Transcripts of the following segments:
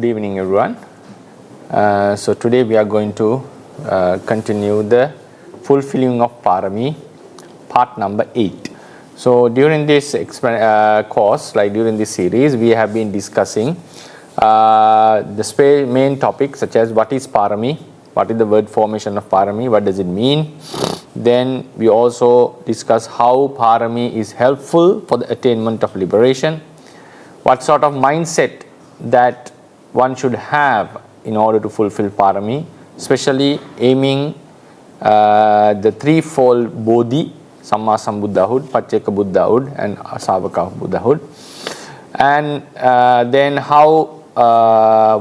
Good evening, everyone. So today we are going to continue the fulfilling of Pārāmī, part number 8. So during this course, like during this series, we have been discussing the main topics such as what is Pārāmī, what is the word formation of Pārāmī, what does it mean. Then we also discuss how Pārāmī is helpful for the attainment of liberation, what sort of mindset that one should have in order to fulfill Pārāmī, especially aiming the threefold Bodhi, Samma Sambuddhahood, Pacceka Buddhahood and Asavaka Buddhahood. And then how,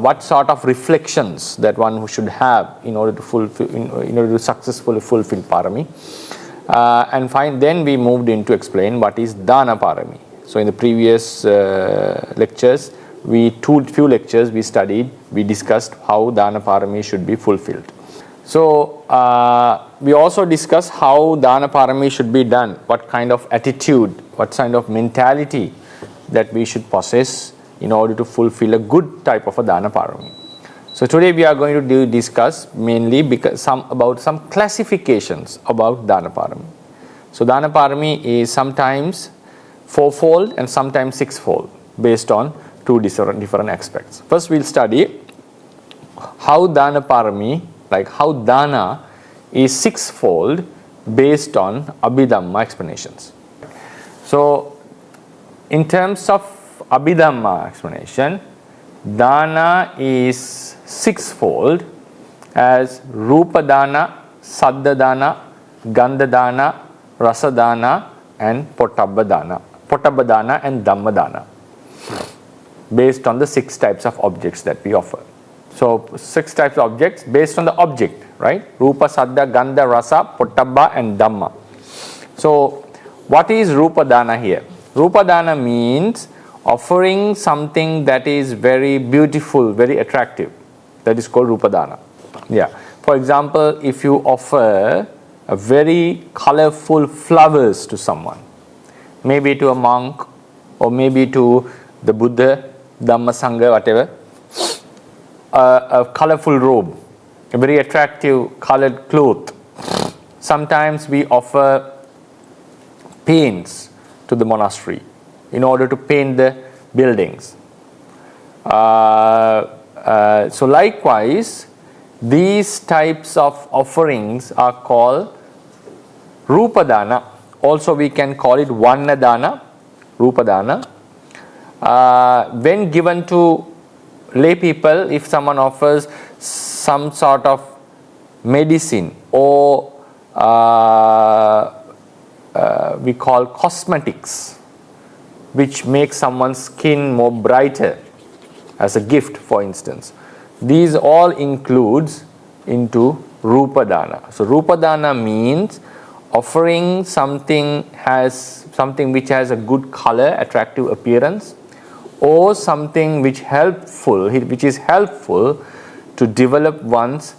what sort of reflections that one should have in order to fulfill, in order to successfully fulfill Pārāmī. And then we moved into explain what is Dana Pārāmī. So in the previous lectures, few lectures we discussed how Dana Pārāmī should be fulfilled. So we also discussed how Dana Pārāmī should be done, what kind of attitude, what kind of mentality that we should possess in order to fulfill a good type of a Dana Pārāmī. So today we are going to discuss mainly about some classifications about Dana Pārāmī. So Dana Pārāmī is sometimes fourfold and sometimes sixfold based on two different aspects. First we'll study how Dana Pārāmī, like how Dana is sixfold based on Abhidhamma explanations. So in terms of Abhidhamma explanation, Dana is sixfold as Rupa Dana, Saddha Dana, Gandha Dana, Rasa Dana and Pottabba Dana and Dhamma Dana, based on the 6 types of objects that we offer. So 6 types of objects based on the object, right? Rupa, Saddha, Gandha, Rasa, Pottabba and Dhamma. So what is Rupa Dana here? Rupa Dana means offering something that is very beautiful, very attractive. That is called Rupa Dana. Yeah. For example, if you offer a very colorful flowers to someone, maybe to a monk or maybe to the Buddha, Dhamma, Sangha, whatever, a colorful robe, a very attractive colored cloth. Sometimes we offer paints to the monastery in order to paint the buildings. So likewise, these types of offerings are called Rupa Dana. Also we can call it Varna Dana, Rupa Dana. When given to lay people, if someone offers some sort of medicine or we call cosmetics, which make someone's skin more brighter as a gift, for instance, these all includes into Rupa Dana. So Rupa Dana means offering something which has a good color, attractive appearance, or something which is helpful to develop one's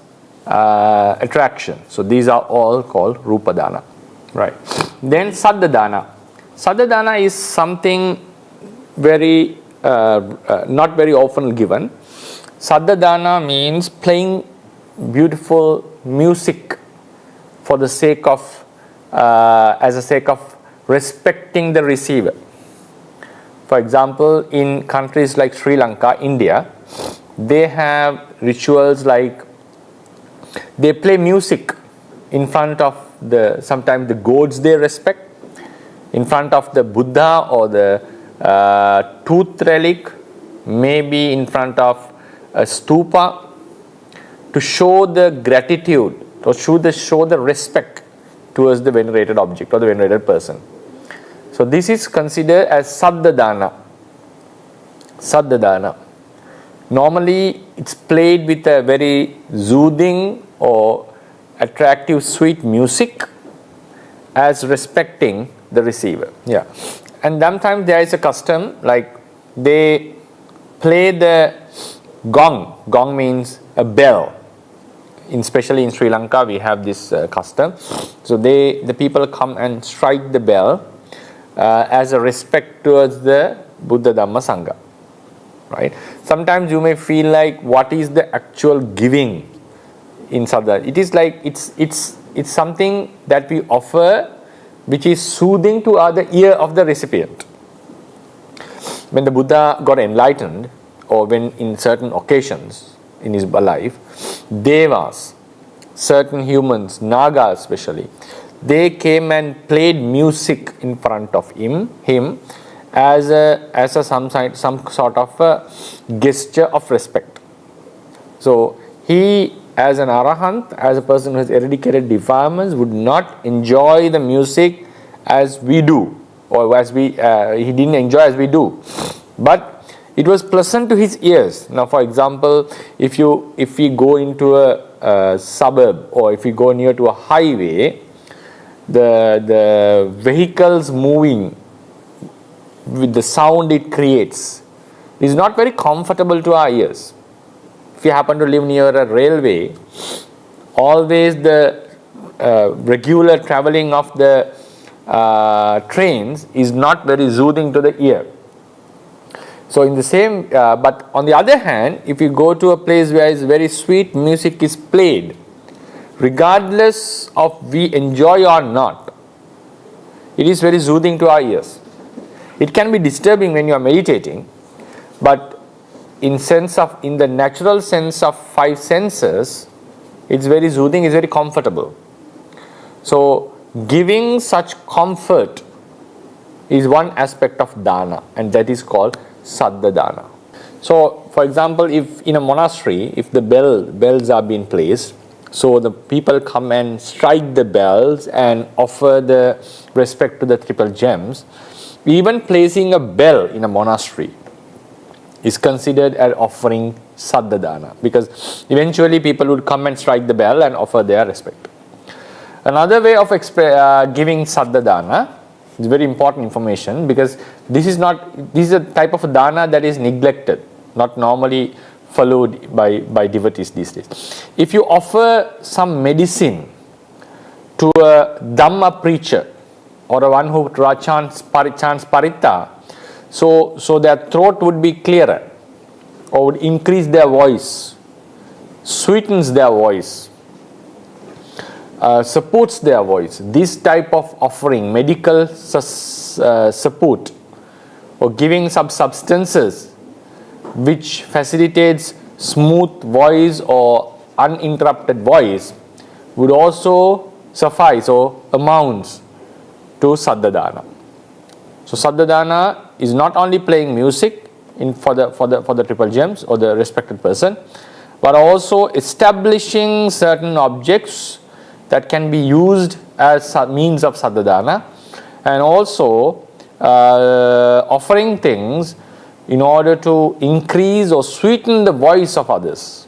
attraction. So these are all called Rupa Dana, right? Then Saddha Dana. Saddha Dana is something very not very often given. Saddha Dana means playing beautiful music for the sake of as a sake of respecting the receiver. For example, in countries like Sri Lanka, India, they have rituals like they play music in front of sometimes the gods they respect, in front of the Buddha or the tooth relic, maybe in front of a stupa, to show the gratitude or show the respect towards the venerated object or the venerated person. So this is considered as Saddha Dana. Saddha Dana. Normally it's played with a very soothing or attractive sweet music as respecting the receiver. Yeah. And sometimes there is a custom like they play the gong. Gong means a bell. Especially in Sri Lanka we have this custom. So the people come and strike the bell as a respect towards the Buddha, Dhamma, Sangha. right? Sometimes you may feel like, what is the actual giving in sadhana? It is like it's something that we offer which is soothing to the ear of the recipient. When the Buddha got enlightened, or when in certain occasions in his life, devas, certain humans, nagas especially, they came and played music in front of him as some sort of a gesture of respect. So he, as an arahant, as a person who has eradicated defilements, would not enjoy the music as we do, or as he didn't enjoy as we do, but it was pleasant to his ears. Now, for example, if we go into a suburb, or if we go near to a highway, the vehicles moving with the sound it creates is not very comfortable to our ears. If you happen to live near a railway, always the regular traveling of the trains is not very soothing to the ear. So in the same, but on the other hand, if you go to a place where very sweet music is played, regardless of we enjoy or not, it is very soothing to our ears. It can be disturbing when you are meditating, but in the natural sense of five senses, it's very soothing, it's very comfortable. So giving such comfort is one aspect of dana, and that is called saddha dana. So, for example, if in a monastery, if the bells are being placed, so the people come and strike the bells and offer the respect to the triple gems, even placing a bell in a monastery is considered an offering saddha dana, because eventually people would come and strike the bell and offer their respect. Another way of giving saddha dana, it's very important information, because this is a type of dana that is neglected, not normally followed by devotees these days. If you offer some medicine to a Dhamma preacher, or a one who chants paritta, so their throat would be clearer, or would increase their voice, sweetens their voice, supports their voice. This type of offering, medical support, or giving some substances which facilitates smooth voice or uninterrupted voice, would also suffice or amounts to saddha dana. So saddha dana is not only playing music for the triple gems or the respected person, but also establishing certain objects that can be used as means of saddha dana, and also offering things in order to increase or sweeten the voice of others,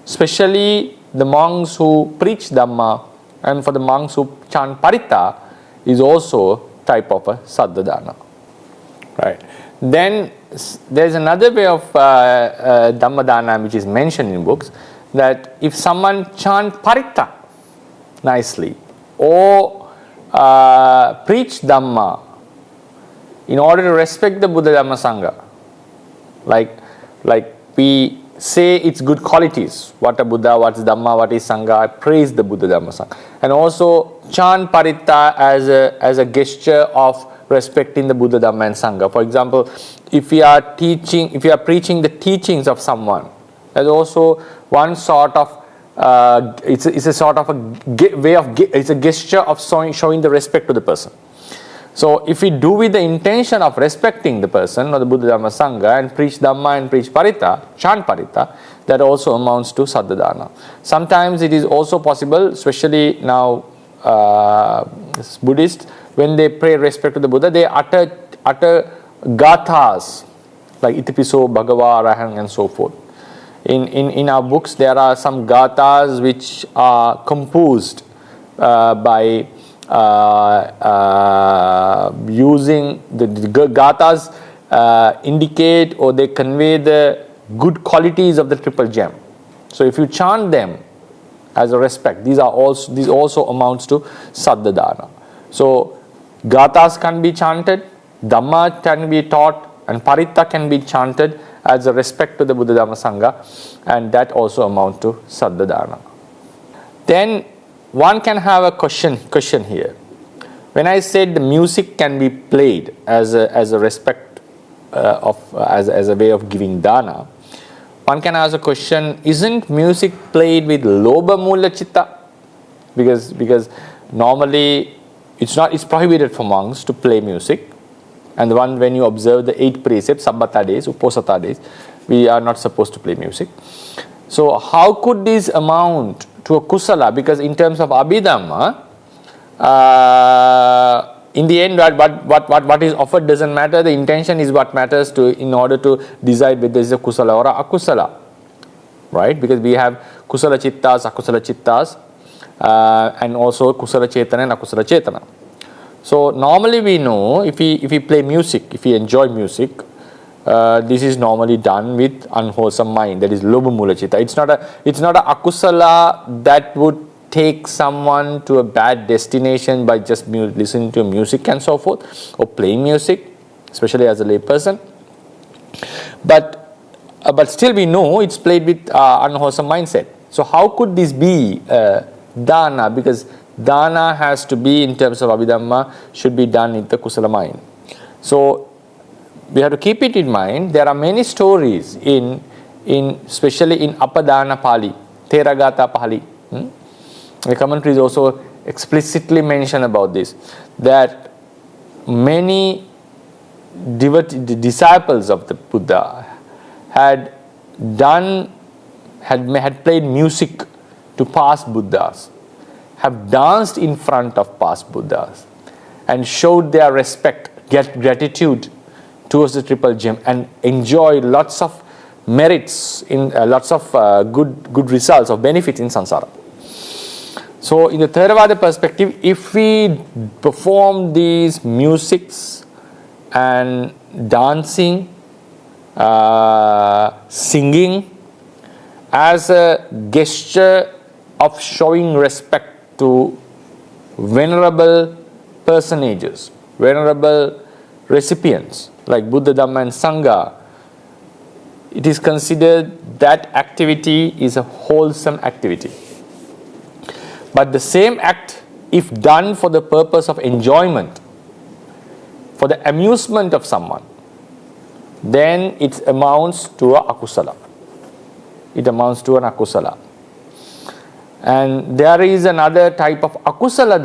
especially the monks who preach Dhamma, and for the monks who chant paritta is also type of a saddha dana. Right. Then there's another way of Dhamma dana which is mentioned in books, that if someone chant paritta nicely, or preach Dhamma in order to respect the Buddha Dhamma Sangha, like we say its good qualities, what a Buddha, what is Dhamma, what is Sangha, I praise the Buddha Dhamma Sangha, and also chant paritta as a gesture of respecting the Buddha Dhamma and Sangha. For example, if we are preaching the teachings of someone, there's also one sort of it's a sort of a way of it's a gesture of showing the respect to the person. So if we do with the intention of respecting the person or the Buddha Dhamma Sangha, and preach Dhamma and preach paritta, chant paritta, that also amounts to saddha dana. Sometimes it is also possible, especially now Buddhists, when they pay respect to the Buddha, they utter gathas like Itipiso, Bhagava, Arahant, and so forth. In our books, there are some gathas which are composed by using the gathas indicate, or they convey the good qualities of the triple gem. So if you chant them as a respect, these also amounts to saddha dana. So gathas can be chanted, Dhamma can be taught, and paritta can be chanted as a respect to the Buddha Dhamma Sangha, and that also amount to Saddha Dana. Then one can have a question here. When I said the music can be played as a respect as a way of giving dana, one can ask a question: isn't music played with lobha mula chitta? Because normally it's prohibited for monks to play music, and when you observe the 8 precepts, sabbata days, uposatha days, we are not supposed to play music. So how could this amount to a kusala? Because in terms of abhidhamma, in the end, what is offered doesn't matter. The intention is what matters in order to decide whether this is a kusala or a akusala, right? Because we have kusala chittas, akusala chittas, and also kusala chetana and akusala chetana. So normally we know if we play music, if we enjoy music, this is normally done with unwholesome mind. That is lobha mula chitta. It's not a akusala that would take someone to a bad destination by just listening to music and so forth, or playing music, especially as a lay person. But still we know it's played with unwholesome mindset. So how could this be dana? Because dana has to be, in terms of abhidhamma, should be done in the kusala mind. So we have to keep it in mind. There are many stories especially in Apadana Pali, Theravada Pali. The commentaries also explicitly mention about this, that many disciples of the Buddha had played music to past Buddhas, have danced in front of past Buddhas, and showed their respect, gratitude towards the Triple Gem, and enjoy lots of merits, lots of good results of benefits in samsara. So in the Theravada perspective, if we perform these musics and dancing, singing as a gesture of showing respect to venerable personages, venerable recipients like Buddha, Dhamma and Sangha, it is considered that activity is a wholesome activity. But the same act, if done for the purpose of enjoyment, for the amusement of someone, then it amounts to a akusala. It amounts to an akusala. And there is another type of akusala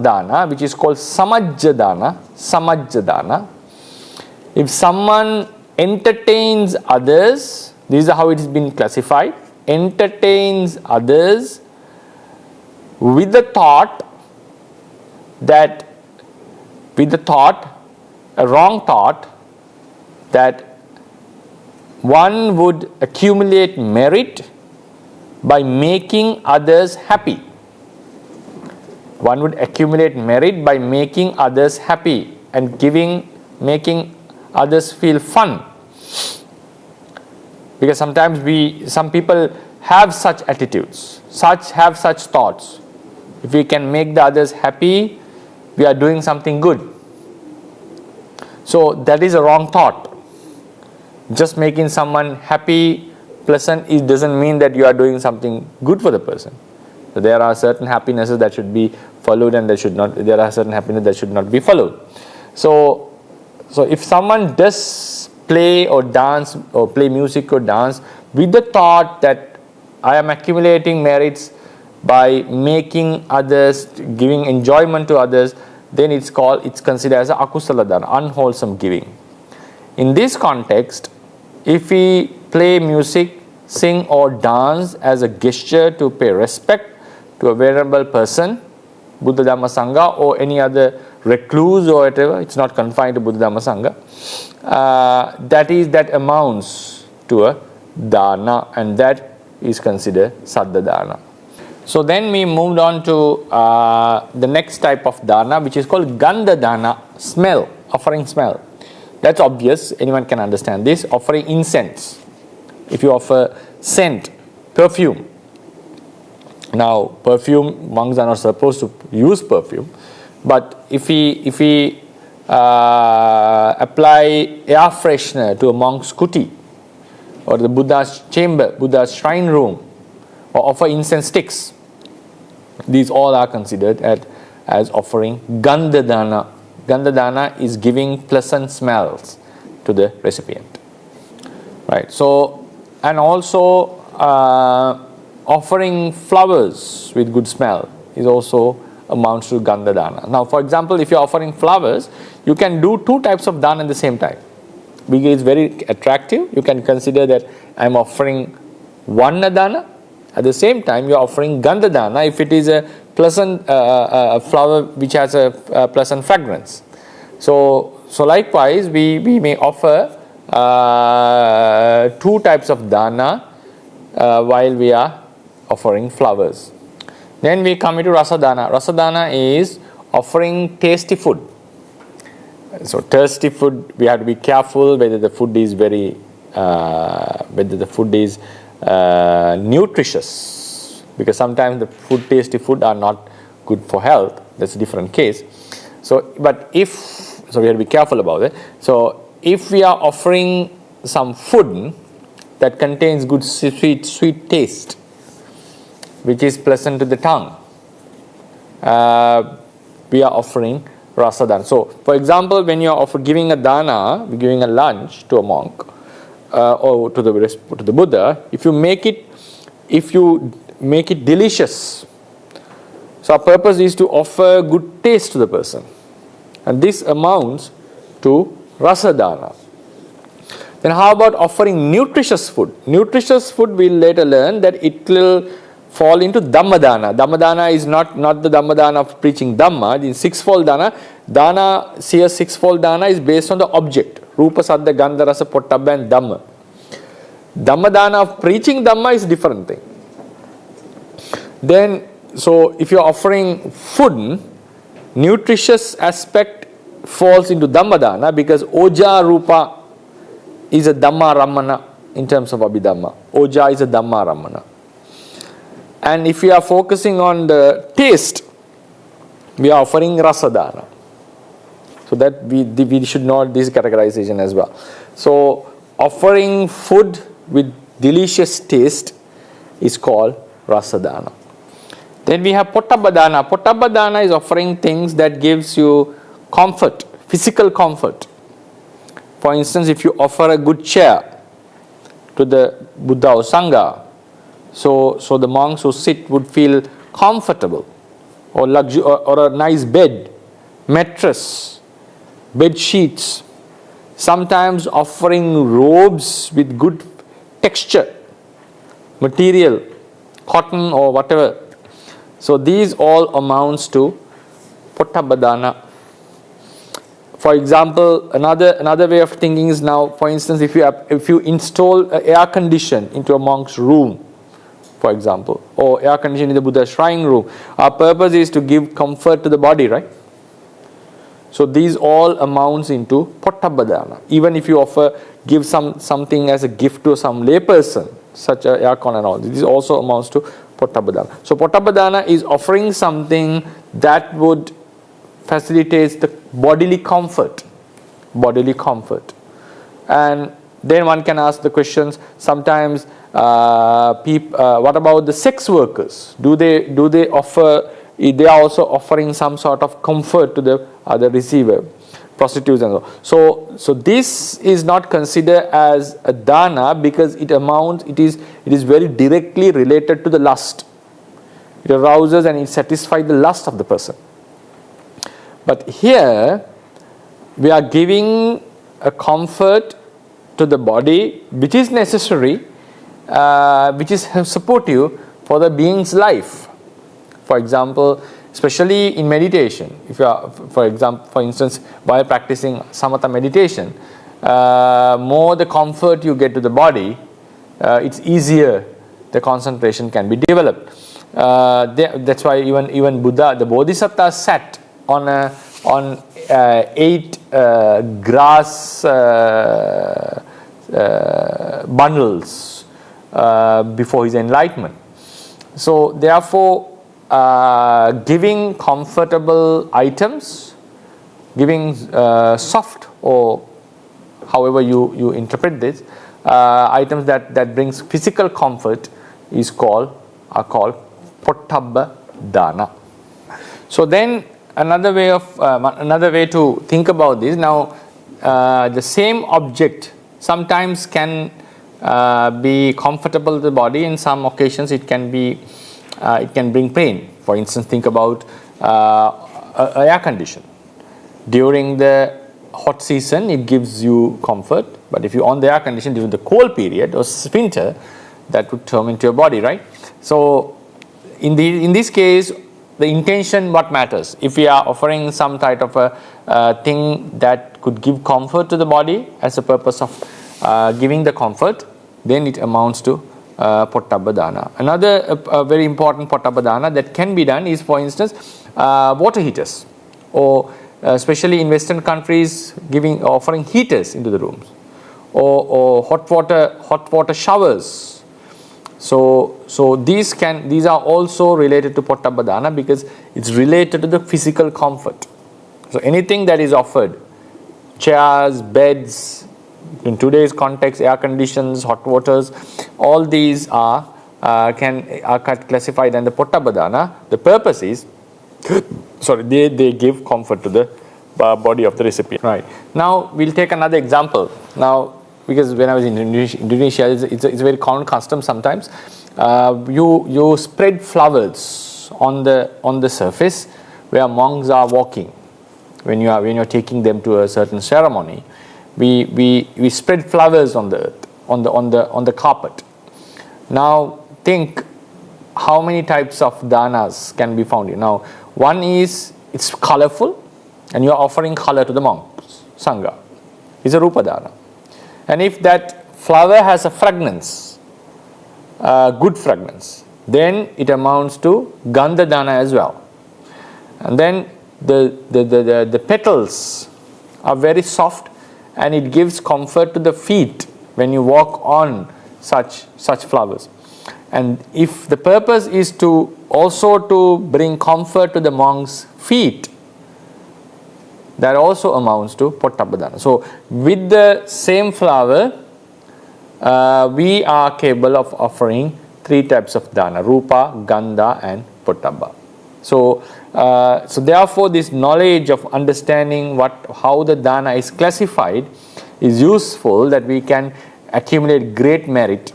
dana, which is called samajja dana. If someone entertains others, this is how it has been classified, entertains others with the thought, a wrong thought, that one would accumulate merit by making others happy. One would accumulate merit by making others happy and making others feel fun. Because sometimes some people have such attitudes, have such thoughts. If we can make the others happy, we are doing something good. So that is a wrong thought. Just making someone happy, pleasant, it doesn't mean that you are doing something good for the person. So there are certain happinesses that should be followed, and there are certain happiness that should not be followed. So if someone does play or dance or play music or dance with the thought that I am accumulating merits by making others, giving enjoyment to others, then it's considered as a akusala dana, unwholesome giving. In this context, if we play music, sing or dance as a gesture to pay respect to a venerable person, Buddha, Dhamma, Sangha, or any other recluse or whatever, it's not confined to Buddha, Dhamma, Sangha, that amounts to a dana, and that is considered saddha dana. So then we moved on to the next type of dana, which is called gandha dana, smell, offering smell. That's obvious, anyone can understand this. Offering incense. If you offer scent, perfume. Now, perfume, monks are not supposed to use perfume, but if we apply air freshener to a monk's kuti, or the Buddha's chamber, Buddha's shrine room, or offer incense sticks. These all are considered as offering Gandha Dana. Gandha Dana is giving pleasant smells to the recipient. Right. So, and also offering flowers with good smell is also amounts to Gandha Dana. Now, for example, if you are offering flowers, you can do two types of dana at the same time. Because it's very attractive, you can consider that I am offering Varna Dana. At the same time, you are offering Gandha Dana if it is a pleasant flower which has a pleasant fragrance. So likewise, we may offer two types of dana while we are offering flowers. Then we come into Rasadana. Rasadana is offering tasty food. So thirsty food, we have to be careful whether the food is nutritious, because sometimes the tasty food are not good for health. That's a different case. So we have to be careful about it. So if we are offering some food that contains good sweet taste, which is pleasant to the tongue, we are offering Rasadana. So, for example, when you are giving a dana, giving a lunch to a monk or to the Buddha, if you make it delicious, so our purpose is to offer good taste to the person, and this amounts to Rasadana. Then how about offering nutritious food? Nutritious food, we'll later learn that it will fall into Dhammadana. Dhammadana is not the Dhammadana of preaching Dhamma. The sixfold dana, sixfold dana is based on the object. Rupa, Saddha, Gandha, Rasa, Pottabha and Dhamma. Dhammadana of preaching Dhamma is a different thing. Then, so if you're offering food, nutritious aspect falls into Dhammadana, because Oja Rupa is a Dhamma Ramana in terms of Abhidhamma. Oja is a Dhamma Ramana. And if we are focusing on the taste, we are offering Rasadana. So that we should know this categorization as well. So offering food with delicious taste is called Rasadana. Then we have Pottabhadana. Pottabhadana is offering things that gives you comfort, physical comfort. For instance, if you offer a good chair to the Buddha or Sangha, so the monks who sit would feel comfortable, or a nice bed, mattress, bed sheets. Sometimes offering robes with good texture, material, cotton or whatever. So these all amounts to Pottabhadana. For example, another way of thinking is now, for instance, if you install air condition into a monk's room, for example, or air conditioning in the Buddha's shrine room, our purpose is to give comfort to the body, right? So these all amounts into Pottabhadana. Even if you give something as a gift to some layperson, such as aircon and all, this also amounts to Pottabhadana. So Pottabhadana is offering something that would facilitate the bodily comfort. And then one can ask the questions, sometimes what about the sex workers? Do they offer, they are also offering some sort of comfort to the other receiver, prostitutes and so. So this is not considered as a dana, because it is very directly related to the lust. It arouses and it satisfies the lust of the person. But here we are giving a comfort to the body which is necessary, which is supportive for the being's life. For example, especially in meditation, if you are, for instance, while practicing samatha meditation, more the comfort you get to the body, it's easier the concentration can be developed. That's why even Buddha, the Bodhisattva sat on 8 grass bundles before his enlightenment. So therefore, giving comfortable items, giving soft, or however you interpret this, items that brings physical comfort are called Pottabba Dana. So then another way to think about this, now the same object sometimes can be comfortable to the body, in some occasions it can bring pain. For instance, think about air condition. During the hot season it gives you comfort, but if you on the air condition during the cold period or winter, that would torment your body, right? So in this case, the intention what matters. If we are offering some type of a thing that could give comfort to the body as a purpose of giving the comfort, then it amounts to Pottabba Dana. Another very important Pottabba Dana that can be done is, for instance, water heaters, or especially in Western countries, offering heaters into the rooms, or hot water showers. So these are also related to Pottabba Dana because it's related to the physical comfort. So anything that is offered, chairs, beds, in today's context, air conditions, hot waters, all these are classified under Pottabba Dana. The purpose is, they give comfort to the body of the recipient. Right. Now we'll take another example. Now, because when I was in Indonesia, it's a very common custom sometimes. You spread flowers on the surface where monks are walking. When you're taking them to a certain ceremony, we spread flowers on the earth, on the carpet. Now think how many types of danas can be found here. Now one is it's colorful, and you are offering color to the monks, sangha. It's a rupa dana. And if that flower has a fragrance, good fragrance, then it amounts to gandha dana as well. And then the petals are very soft, and it gives comfort to the feet when you walk on such flowers. And if the purpose is to bring comfort to the monks' feet, that also amounts to Pottabba Dana. So with the same flower, we are capable of offering 3 types of dana: rupa, gandha, and Pottabba. So therefore, this knowledge of understanding how the dana is classified is useful, that we can accumulate great merit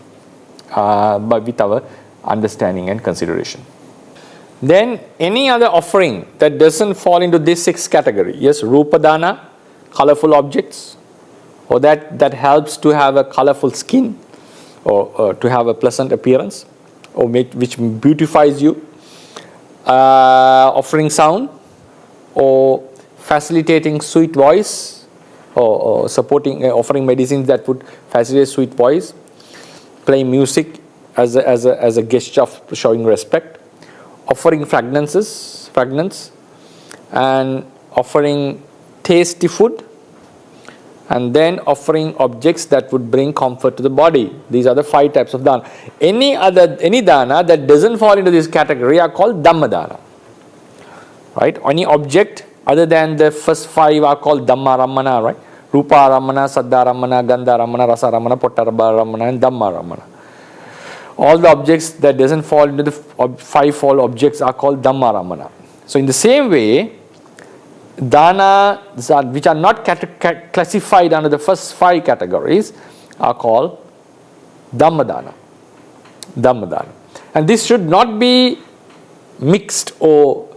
with our understanding and consideration. Then any other offering that doesn't fall into this 6th category, yes, rupa dana, colorful objects, or that helps to have a colorful skin, or to have a pleasant appearance, or which beautifies you, offering sound, or facilitating sweet voice, or supporting offering medicines that would facilitate sweet voice, playing music as a gesture of showing respect, offering fragrance, and offering tasty food, and then offering objects that would bring comfort to the body. These are the 5 types of dana. Any dana that doesn't fall into this category are called Dhamma dana. Right? Any object other than the first 5 are called Dhamma Ramana, right? Rupa Ramana, Saddha Ramana, Gandha Ramana, Rasa Ramana, Pottabba Ramana, and Dhamma Ramana. All the objects that doesn't fall into the 5-fold objects are called Dhamma Ramana. So in the same way, dana which are not classified under the first 5 categories are called Dhamma dana. And this should not be mixed or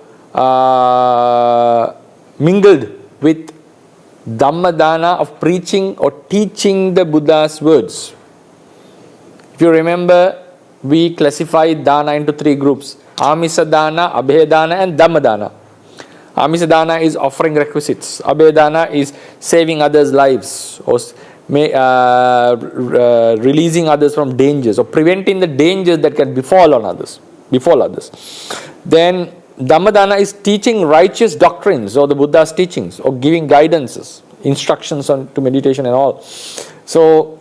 mingled with Dhamma dana of preaching or teaching the Buddha's words. If you remember, we classify dana into 3 groups: Amisa dana, Abhe dana, and Dhamma dana. Amisa dana is offering requisites. Abhe dana is saving others' lives, or releasing others from dangers, or preventing the dangers that can befall others. Then Dhamma dana is teaching righteous doctrines, or the Buddha's teachings, or giving guidances, instructions to meditation and all. So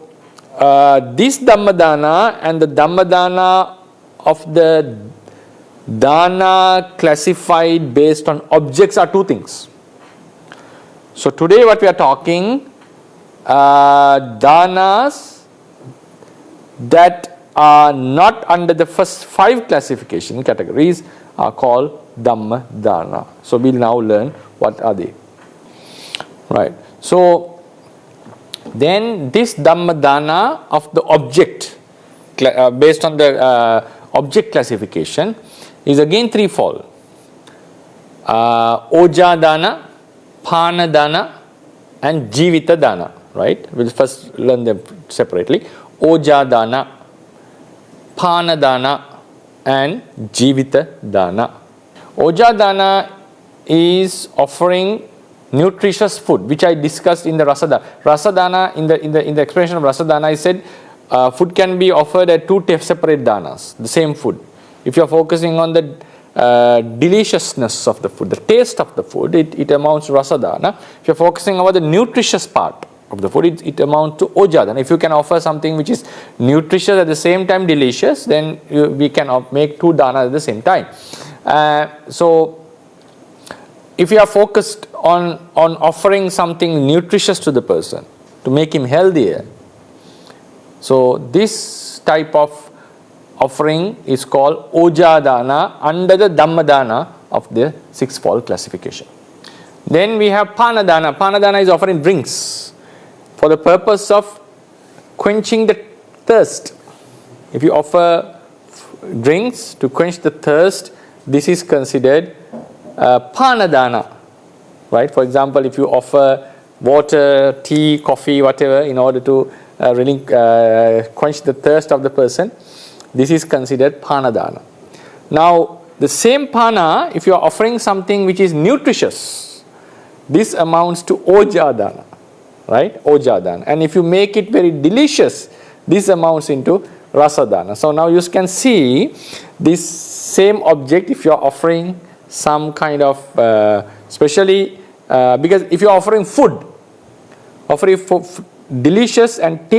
this Dhamma dana and the Dhamma dana of the dana classified based on objects are 2 things. So today what we are talking, danas that are not under the first 5 classification categories are called Dhamma Dana. So we'll now learn what are they. Right. So then this Dhamma Dana of the object, based on the object classification, is again threefold. Oja Dana, Pana Dana, and Jivita Dana. Right? We'll first learn them separately. Oja Dana, Pana Dana, and Jivita Dana. Oja Dana is offering nutritious food, which I discussed in the Rasadana. Rasadana, in the explanation of Rasadana, I said food can be offered at 2 separate danas, the same food. If you are focusing on the deliciousness of the food, the taste of the food, it amounts to Rasadana. If you are focusing on the nutritious part of the food, it amounts to Ojadana. If you can offer something which is nutritious at the same time delicious, then we can make 2 danas at the same time. So if you are focused on offering something nutritious to the person to make him healthier, so this type of offering is called Ojadana under the Dhammadana of the 6-fold classification. Then we have Panadana. Panadana is offering drinks for the purpose of quenching the thirst. If you offer drinks to quench the thirst, this is considered Panadana. Right? For example, if you offer water, tea, coffee, whatever, in order to really quench the thirst of the person, this is considered Panadana. Now, the same Pana, if you are offering something which is nutritious, this amounts to Ojadana. Right? Ojadana. And if you make it very delicious, this amounts into Rasadana. So now you can see this same object, if you are offering some kind of, especially because if you are offering food, delicious and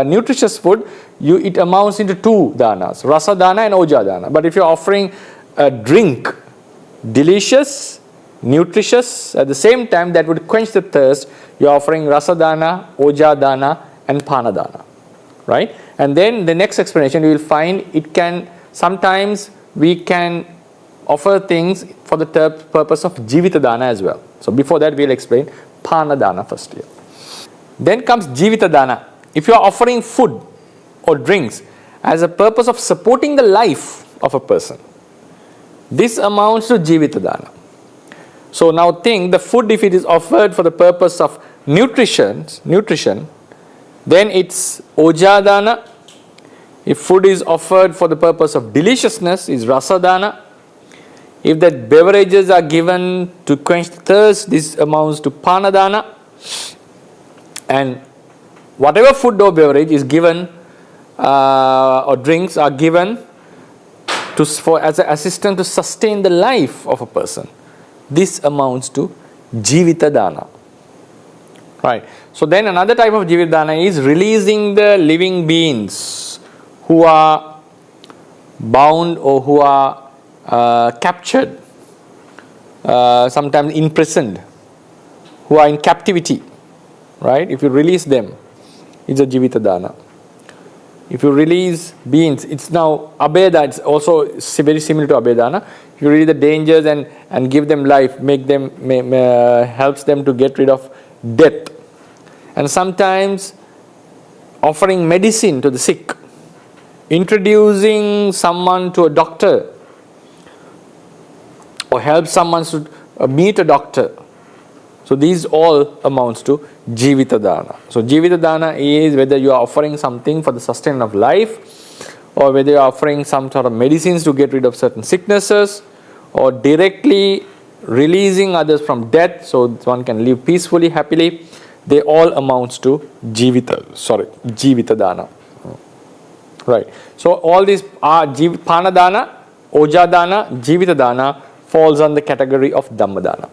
nutritious food, it amounts into 2 danas, Rasadana and Ojadana. But if you are offering a drink, delicious, nutritious, at the same time that would quench the thirst, you are offering Rasadana, Ojadana, and Panadana. Right? And then the next explanation you will find, it can sometimes we can offer things for the purpose of Jivitadana as well. So before that we will explain Panadana first here. Then comes Jivitadana. If you are offering food or drinks as a purpose of supporting the life of a person, this amounts to Jivitadana. So now think, the food, if it is offered for the purpose of nutrition, then it's Ojadana. If food is offered for the purpose of deliciousness, is Rasadana. If the beverages are given to quench thirst, this amounts to Panadana. And whatever food or beverage is given or drinks are given as an assistant to sustain the life of a person, this amounts to Jivitadana. Right. So then another type of Jivitadana is releasing the living beings who are bound or who are captured, sometimes imprisoned, who are in captivity. Right? If you release them, it's a Jivitadana. If you release beings, it's now Abheda, it's also very similar to Abhedana. If you release the dangers and give them life, make them helps them to get rid of death. And sometimes offering medicine to the sick, introducing someone to a doctor, or help someone to meet a doctor. So these all amounts to Jivitadana. So Jivitadana is whether you are offering something for the sustenance of life, or whether you are offering some sort of medicines to get rid of certain sicknesses, or directly releasing others from death so one can live peacefully, happily. They all amounts to Jivitadana. Right. So all these are Panadana, Ojadana, Jivitadana falls on the category of Dhammadana.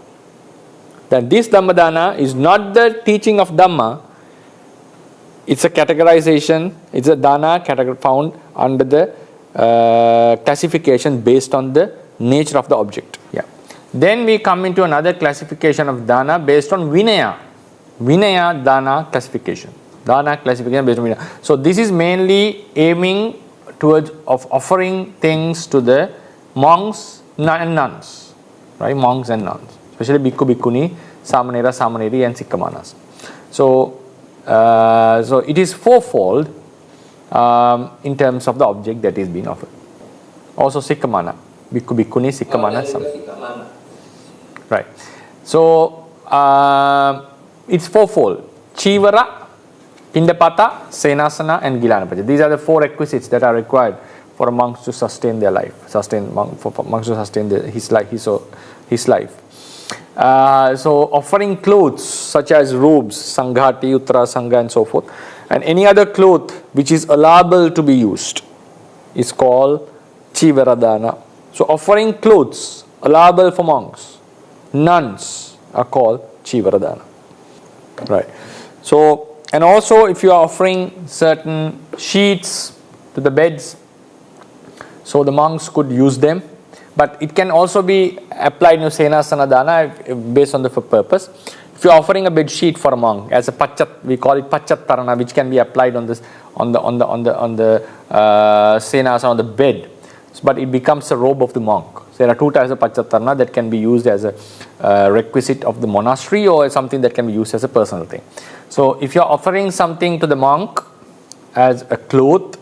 Then this Dhammadana is not the teaching of Dhamma. It's a categorization. It's a dana category found under the classification based on the nature of the object. Yeah. Then we come into another classification of dana based on Vinaya. Vinaya dana classification. Dana classification based on media. So this is mainly aiming towards of offering things to the monks and nuns, right? Monks and nuns, especially bhikkhu, bhikkhuni, samanera, samaneri, and sikkamanas. So, so it is fourfold in terms of the object that is being offered. Also sikkamana, bhikkhu, bhikkhuni, sikkamana, right? So it's fourfold: chivara, pindapata, senasana, and gilanapacha. These are the four requisites that are required for a monk to sustain their life, for monks to sustain his life. So offering clothes such as robes, sanghati, uttara, sangha, and so forth, and any other cloth which is allowable to be used is called chivaradana. So offering clothes allowable for monks, nuns, are called chivaradana. Right. So, and also if you are offering certain sheets to the beds, so the monks could use them, but it can also be applied in senasana dana based on the purpose. If you are offering a bed sheet for a monk as a pachat, we call it pachattarana, which can be applied on this on the senasana, on the bed, but it becomes a robe of the monk. So there are two types of pachattarana that can be used as a requisite of the monastery, or something that can be used as a personal thing. So if you are offering something to the monk as a cloth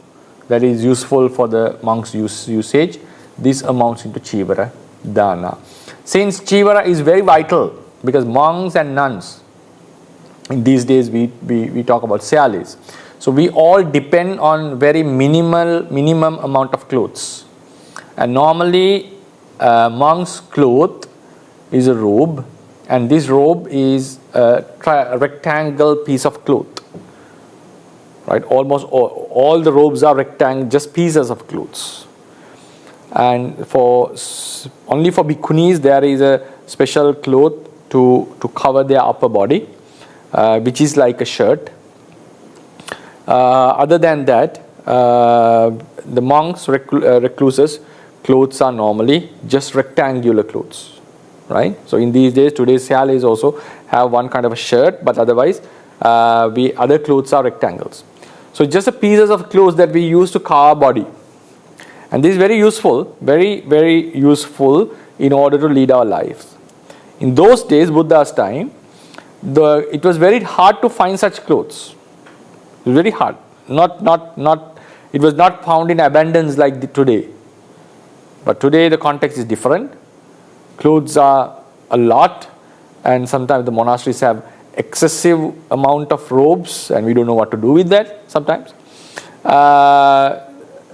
that is useful for the monk's usage, this amounts into chivara dana. Since chivara is very vital, because monks and nuns, in these days we talk about syalis, so we all depend on very minimum amount of clothes, and normally monk's cloth is a robe, and this robe is a rectangle piece of cloth, right? Almost all the robes are rectangle, just pieces of clothes. And only for bhikkhunis there is a special cloth to cover their upper body, which is like a shirt. Other than that, the monks, recluses, clothes are normally just rectangular clothes, right? So in these days, today's syalis also have one kind of a shirt, but otherwise other clothes are rectangles. So just the pieces of clothes that we use to cover our body. And this is very useful, very, very useful in order to lead our lives. In those days, Buddha's time, it was very hard to find such clothes. It was very hard. It was not found in abundance like today. But today the context is different. Clothes are a lot, and sometimes the monasteries have excessive amount of robes, and we don't know what to do with that sometimes.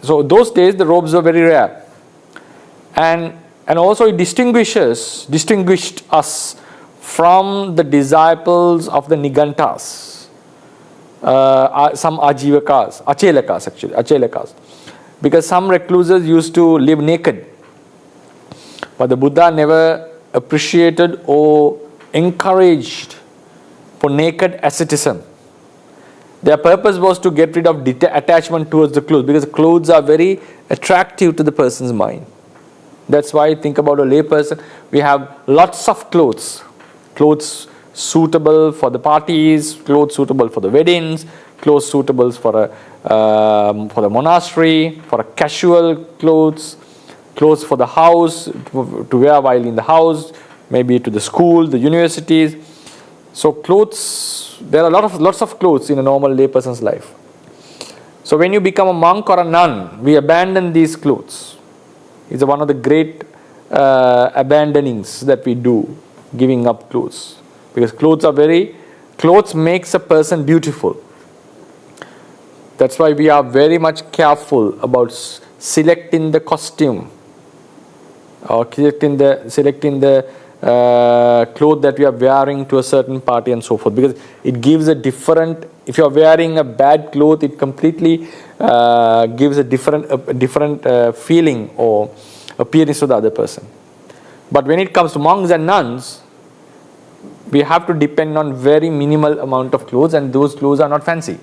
So those days the robes were very rare, and also it distinguished us from the disciples of the Nigantas, some Ajivakas, Achelakas, because some recluses used to live naked, but the Buddha never appreciated or encouraged for naked asceticism. Their purpose was to get rid of attachment towards the clothes, because the clothes are very attractive to the person's mind. That's why, think about a lay person. We have lots of clothes suitable for the parties, clothes suitable for the weddings, clothes suitable for the monastery, for a casual clothes for the house, to wear while in the house, maybe to the school, the universities. So clothes, there are lots of clothes in a normal lay person's life. So when you become a monk or a nun, we abandon these clothes. It's one of the great abandonings that we do, giving up clothes. Because clothes makes a person beautiful. That's why we are very much careful about selecting the costume, or selecting the cloth that we are wearing to a certain party and so forth, because it gives a different, if you are wearing a bad cloth, it completely gives a different feeling or appearance to the other person. But when it comes to monks and nuns, we have to depend on very minimal amount of clothes, and those clothes are not fancy.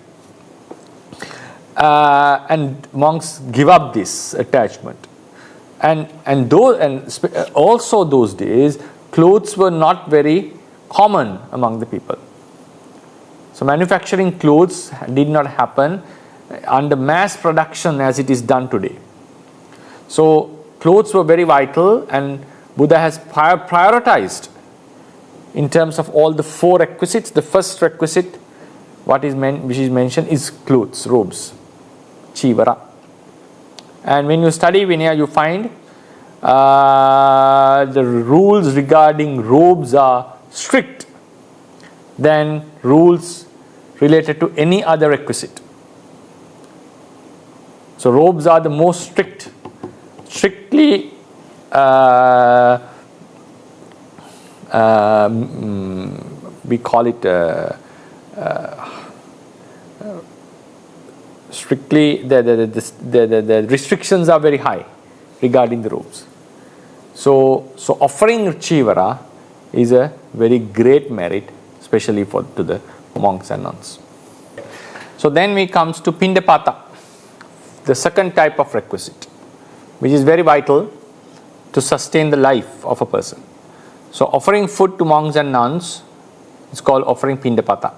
And monks give up this attachment. And also those days, clothes were not very common among the people. So manufacturing clothes did not happen under mass production as it is done today. So clothes were very vital, and Buddha has prioritized in terms of all the 4 requisites. The first requisite, which is mentioned, is clothes, robes, chivara. And when you study Vinaya, you find the rules regarding robes are strict than rules related to any other requisite. So robes are the most strictly we call it strictly the restrictions are very high regarding the robes. So offering chivara is a very great merit, especially to the monks and nuns. So then we comes to pindapata, the second type of requisite, which is very vital to sustain the life of a person. So offering food to monks and nuns is called offering pindapata.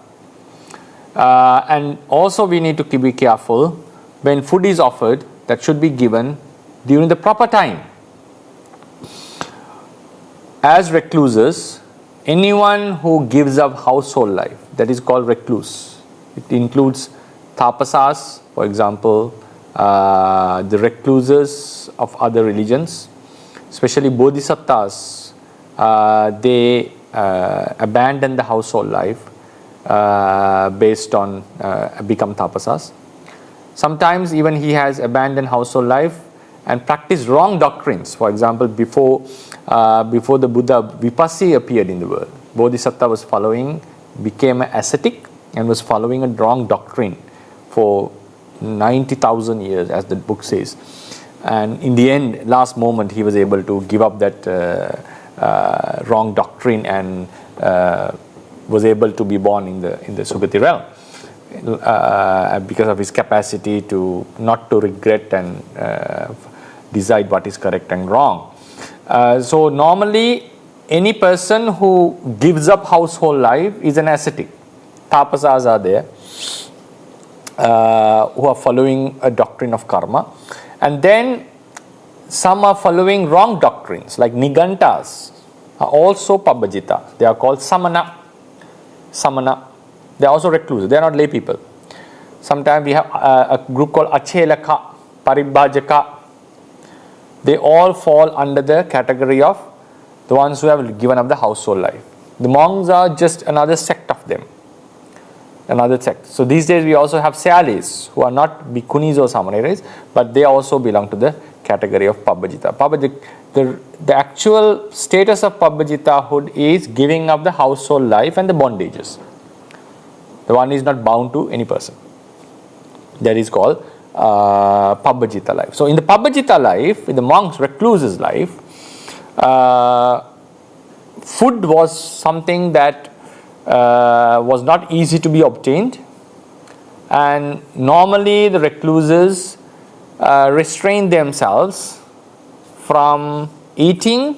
And also we need to be careful when food is offered, that should be given during the proper time. As recluses, anyone who gives up household life, that is called recluse. It includes tapasas, for example, the recluses of other religions, especially bodhisattvas. They abandon the household life based on become tapasas. Sometimes even he has abandoned household life and practiced wrong doctrines. For example, before the Buddha, Vipassi appeared in the world. Bodhisattva was became an ascetic and was following a wrong doctrine for 90,000 years, as the book says. And in the end, last moment, he was able to give up that wrong doctrine and was able to be born in the Sugati realm because of his capacity to not to regret and decide what is correct and wrong. So normally, any person who gives up household life is an ascetic. Tapasas are there who are following a doctrine of karma, and then some are following wrong doctrines, like Nigantas are also Pabbajita. They are called Samana. They are also recluses. They are not lay people. Sometimes we have a group called Achelaka, Paribhajaka. They all fall under the category of the ones who have given up the household life. The monks are just another sect of them. Another sect. So these days we also have Sayalis, who are not bhikkhunis or samaneras, but they also belong to the category of Pabbajita. The actual status of Pabbajitahood is giving up the household life and the bondages. The one is not bound to any person. That is called Pabbajita life. So in the Pabbajita life, in the monk's recluse's life, food was something that was not easy to be obtained, and normally the recluses restrain themselves from eating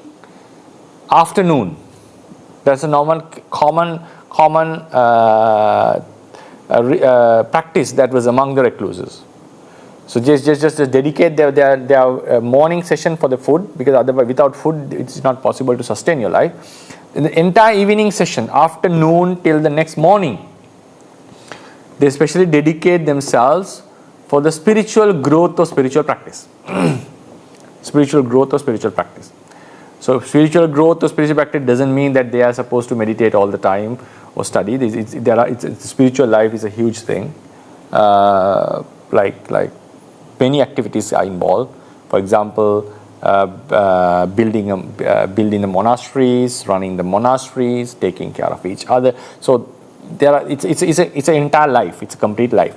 afternoon. That's a normal common practice that was among the recluses. So just dedicate their morning session for the food, because otherwise without food it's not possible to sustain your life. In the entire evening session, afternoon till the next morning, they especially dedicate themselves for the spiritual growth or spiritual practice. Spiritual growth or spiritual practice. So spiritual growth or spiritual practice doesn't mean that they are supposed to meditate all the time or study. Spiritual life is a huge thing. Like many activities are involved. For example, building the monasteries, running the monasteries, taking care of each other. So it's an entire life. It's a complete life.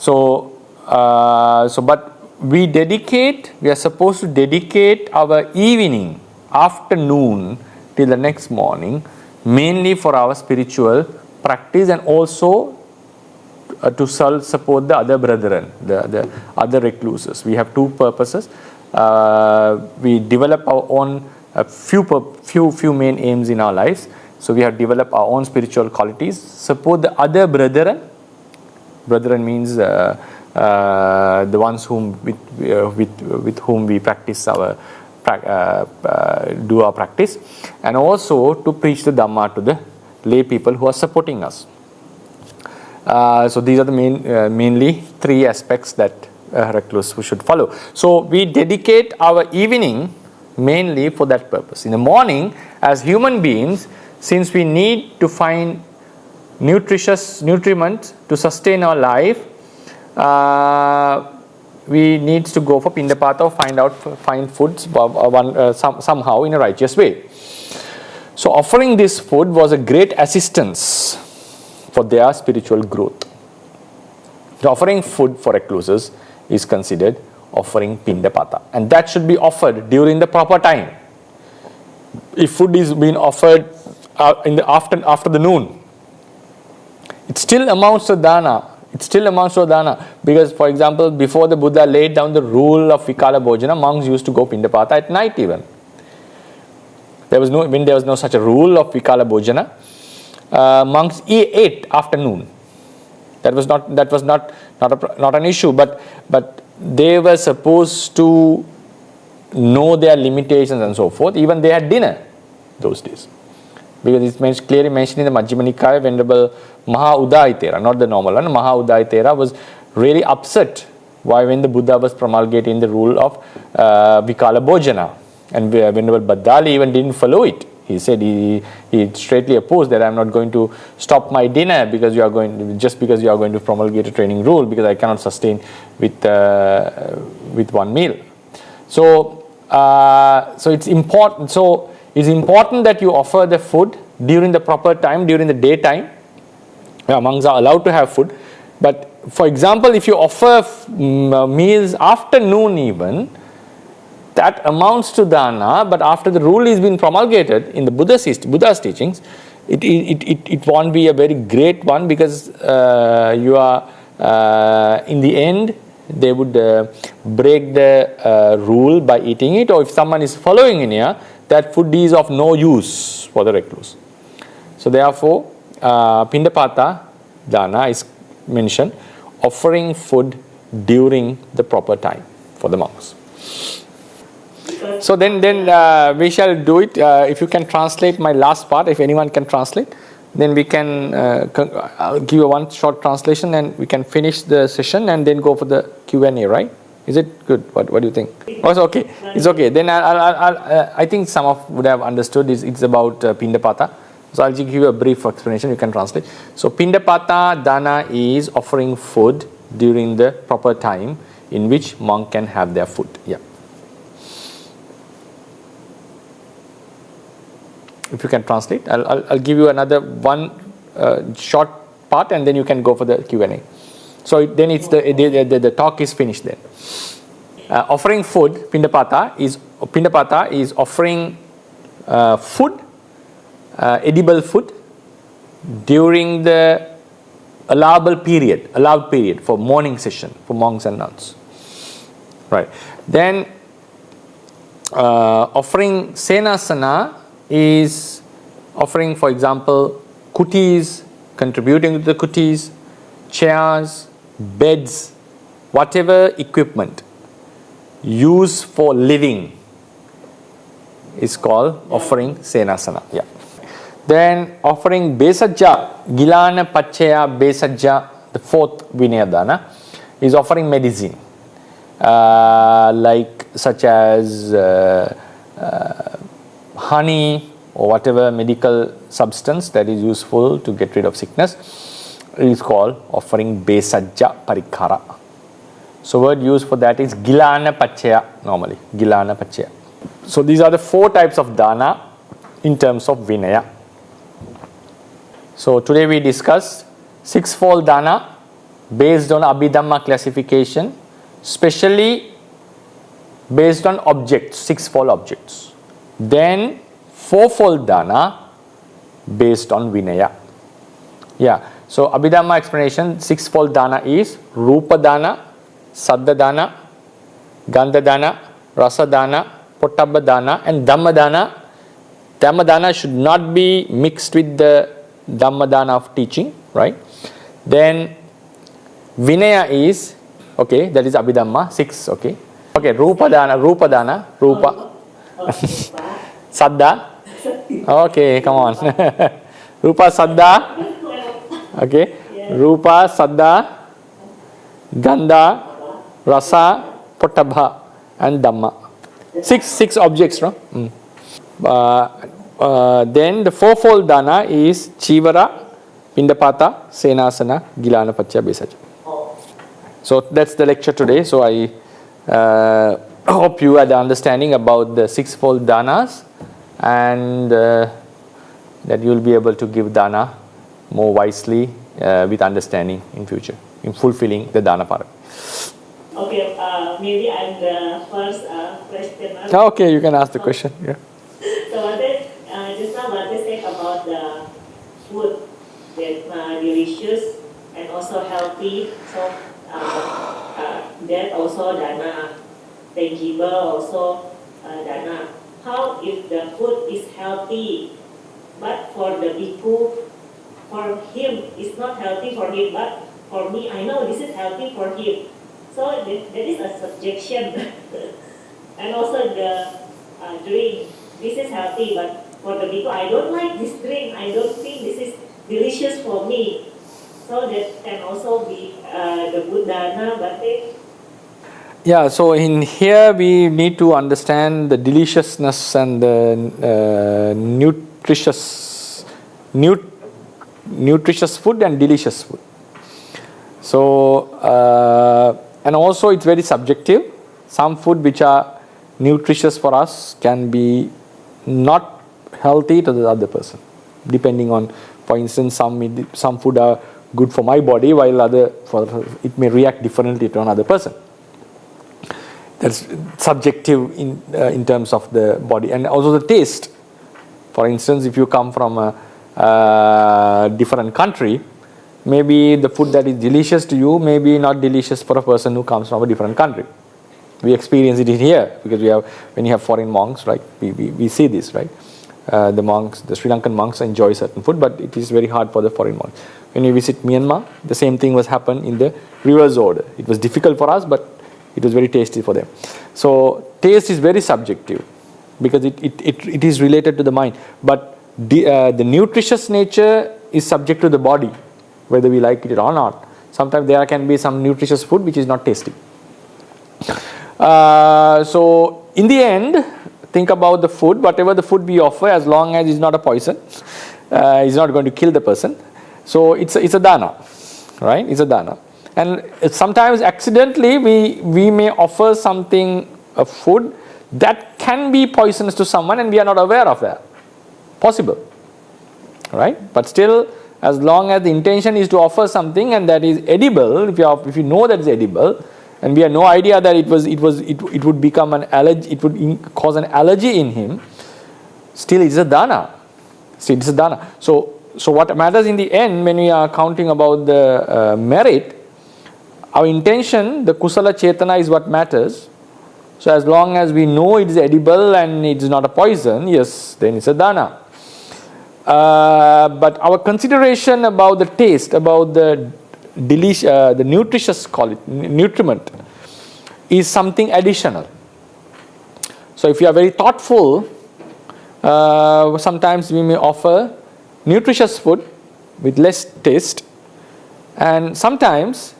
But we are supposed to dedicate our evening, afternoon till the next morning, mainly for our spiritual practice, and also to support the other brethren, the other recluses. We have two purposes. We develop our own few main aims in our lives. So we have developed our own spiritual qualities, support the other brethren. Brethren means the ones with whom we practice our do our practice, and also to preach the Dhamma to the lay people who are supporting us. So these are the mainly three aspects that recluse should follow. So we dedicate our evening mainly for that purpose. In the morning, as human beings, since we need to find nutritious nutriment to sustain our life, we need to go for Pindapata or find foods somehow in a righteous way. So offering this food was a great assistance for their spiritual growth. So offering food for recluses is considered offering Pindapata, and that should be offered during the proper time. If food is being offered in the after the noon, it still amounts to dana. It still amounts to dana, because, for example, before the Buddha laid down the rule of Vikala Bhojana, monks used to go Pindapata at night even. When there was no such a rule of Vikala Bhojana, monks ate after noon. That was not an issue, but they were supposed to know their limitations and so forth. Even they had dinner those days, because it's clearly mentioned in the Majjhima Nikaya. Venerable Maggawithari Thera, not the normal one, Maggawithari Thera was really upset when the Buddha was promulgating the rule of Vikala Bhojana, and Venerable Bhaddali even didn't follow it. He said he straightly opposed that. I'm not going to stop my dinner because you are going to promulgate a training rule, because I cannot sustain with one meal. So it's important. So it's important that you offer the food during the proper time, during the daytime. Monks are allowed to have food, but for example, if you offer meals after noon even, that amounts to dana, but after the rule is been promulgated in the Buddha's teachings, it won't be a very great one, because you are in the end they would break the rule by eating it, or if someone is following in here, that food is of no use for the recluse. So therefore, Pindapata dana is mentioned, offering food during the proper time for the monks. So then we shall do it. If you can translate my last part, if anyone can translate, then we can I'll give you one short translation and we can finish the session and then go for the Q&A, right? Is it good? What do you think? Oh, it's okay. It's okay. Then I think some of would have understood. It's about Pindapata. So I'll give you a brief explanation. You can translate. So Pindapata dana is offering food during the proper time in which monk can have their food. Yeah. If you can translate, I'll give you another one short part, and then you can go for the Q&A. So then it's the talk is finished then. Offering food, Pindapata is offering food, edible food during the allowed period for morning session for monks and nuns. Right. Then offering senasana is offering, for example, kutis, contributing to the kutis, chairs, beds, whatever equipment used for living is called offering senasana. Yeah. Then offering besajja, gilana pachaya besajja, the fourth vinayadana, is offering medicine, such as honey or whatever medical substance that is useful to get rid of sickness is called offering besajja parikkara. So word used for that is gilana pachaya normally, gilana pachaya. So these are the four types of dana in terms of vinaya. So today we discussed sixfold dana based on Abhidhamma classification, specially based on objects, sixfold objects. Then fourfold dana based on vinaya. Yeah. So Abhidhamma explanation, sixfold dana is Rupa dana, Saddha dana, Gandha dana, Rasa dana, Pottabba dana, and Dhamma dana Dhammadana should not be mixed with the Dhammadana of teaching, right? Then Vinaya is, okay, that is Abhidhamma, 6, okay. Okay, Rupa Dana, Rupa. Saddha. Okay, come on. Rupa, Saddha. Okay. Rupa, Saddha, Gandha, Rasa, Pottabha, and Dhamma. Six objects, no? Then the fourfold dana is Chivara, Pindapata, Senasana, Gilana, Pacha, Besaja. So that's the lecture today. So I hope you had the understanding about the sixfold danas, and that you will be able to give dana more wisely with understanding in future, in fulfilling the dana parami. Okay, maybe I'm the first questioner. Okay, you can ask the question. Yeah. So just now what they said about the food that delicious and also healthy. So that also dana, tangible also dana. How if the food is healthy, but for the bhikkhu, for him it's not healthy for him, but for me I know this is healthy for him. So that is a subjection. And also the drink, this is healthy, but for the bhikkhu I don't like this drink, I don't think this is delicious for me. So that can also be the good dana, but yeah, so in here we need to understand the deliciousness and the nutritious food and delicious food. So and also it's very subjective. Some food which are nutritious for us can be not healthy to the other person, depending on, for instance, some food are good for my body, while it may react differently to another person. That's subjective in terms of the body, and also the taste. For instance, if you come from a different country, maybe the food that is delicious to you may be not delicious for a person who comes from a different country. We experience it here because when you have foreign monks, right? We see this, right? The Sri Lankan monks enjoy certain food, but it is very hard for the foreign monks. When we visit Myanmar, the same thing was happened in the reverse order. It was difficult for us, but it was very tasty for them. So taste is very subjective because it is related to the mind. But the nutritious nature is subject to the body, whether we like it or not. Sometimes there can be some nutritious food which is not tasty. So in the end, think about the food, whatever the food we offer, as long as it's not a poison, it's not going to kill the person. So it's a dana, right? It's a dana. And sometimes accidentally we may offer something, a food that can be poisonous to someone and we are not aware of that. Possible, right? But still, as long as the intention is to offer something and that is edible, if you know that it's edible, and we have no idea that it would become an allergy, it would cause an allergy in him, still it's a dana. So what matters in the end, when we are counting about the merit, our intention, the kusala chetana, is what matters. So as long as we know it is edible and it is not a poison, yes, then it's a dana. But our consideration about the taste, about the nutritious nutriment, is something additional. So if you are very thoughtful, sometimes we may offer nutritious food with less taste, and sometimes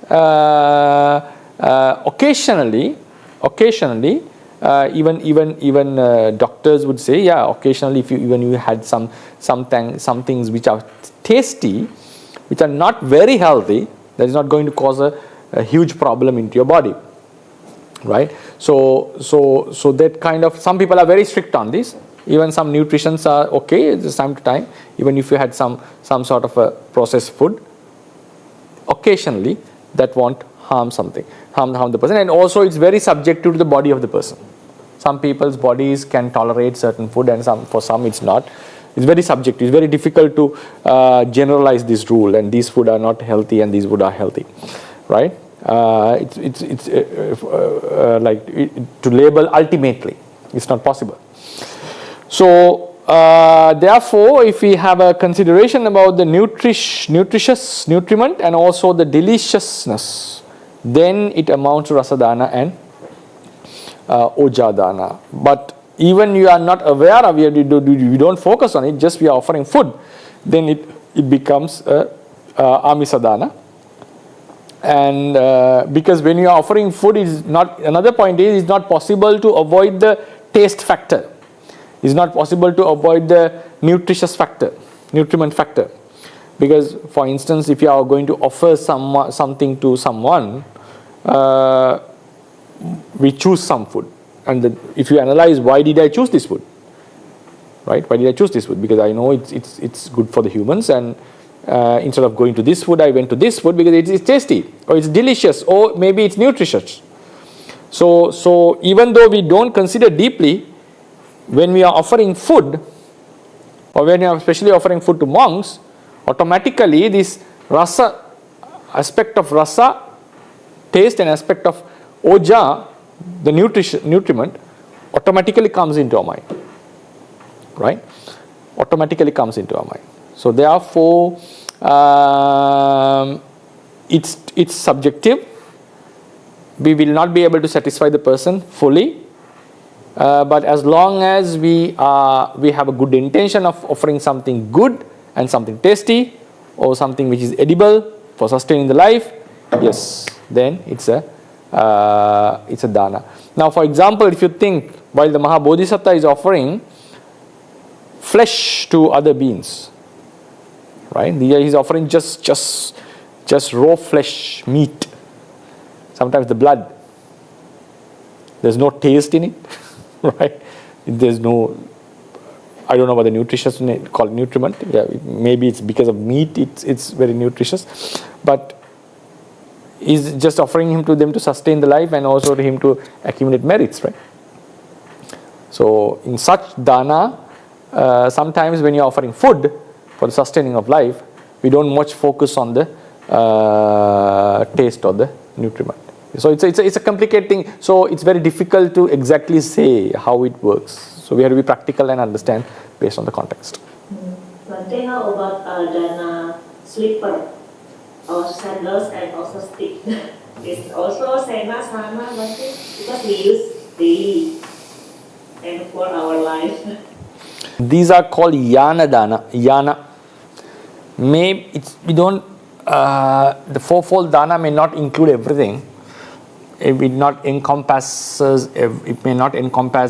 occasionally even doctors would say, yeah, occasionally if you had some things which are tasty, which are not very healthy, that is not going to cause a huge problem into your body, right? So that kind of, some people are very strict on this. Even some nutritions are okay time to time, even if you had some sort of a processed food, occasionally that won't harm the person. And also it's very subjective to the body of the person. Some people's bodies can tolerate certain food and for some it's not. It's very subjective. It's very difficult to generalize this rule, and these food are not healthy and these food are healthy, right? It's like to label ultimately, it's not possible. So therefore, if we have a consideration about the nutritious nutriment and also the deliciousness, then it amounts to rasadana and ojadana. But even you are not aware of it, you don't focus on it, just we are offering food, then it becomes amisadana. And because when you are offering food, is not, another point is, it's not possible to avoid the taste factor. It's not possible to avoid the nutritious factor, nutriment factor. Because for instance, if you are going to offer something to someone, we choose some food. And if you analyze, why did I choose this food? Right? Why did I choose this food? Because I know it's good for the humans, and instead of going to this food, I went to this food because it is tasty, or it's delicious, or maybe it's nutritious. So even though we don't consider deeply, when we are offering food, or when we are especially offering food to monks, automatically this rasa, aspect of rasa, taste, and aspect of oja, the nutriment, automatically comes into our mind. Right? Automatically comes into our mind. So therefore, it's subjective. We will not be able to satisfy the person fully. But as long as we have a good intention of offering something good and something tasty, or something which is edible for sustaining the life, yes, then it's a dana. Now, for example, if you think, while the Mahabodhisattva is offering flesh to other beings, right? He's offering just raw flesh, meat. Sometimes the blood. There's no taste in it, right? There's no, I don't know what the nutritious called nutriment. Yeah, maybe it's because of meat. It's very nutritious, but is just offering them to sustain the life, and also to him to accumulate merits, right? So in such dana, sometimes when you're offering food for the sustaining of life, we don't much focus on the taste or the nutriment. So it's a complicated thing. So it's very difficult to exactly say how it works. So we have to be practical and understand based on the context. Bhante, how about dana slipper or sandals and also stick? It's also sena sama, Bhante, because we use daily and for our life. These are called yana dana. Yana. We don't. The fourfold dana may not include everything. It may not encompass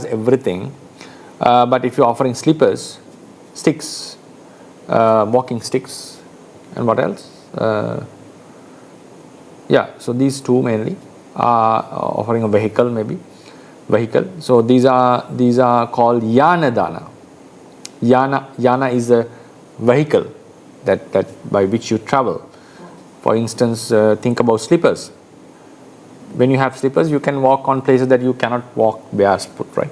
everything. But if you're offering slippers, sticks, walking sticks, and what else? So these two mainly are offering a vehicle, maybe vehicle. So these are called yana dana. Yana is a vehicle that by which you travel. For instance, think about slippers. When you have slippers, you can walk on places that you cannot walk barefoot, right?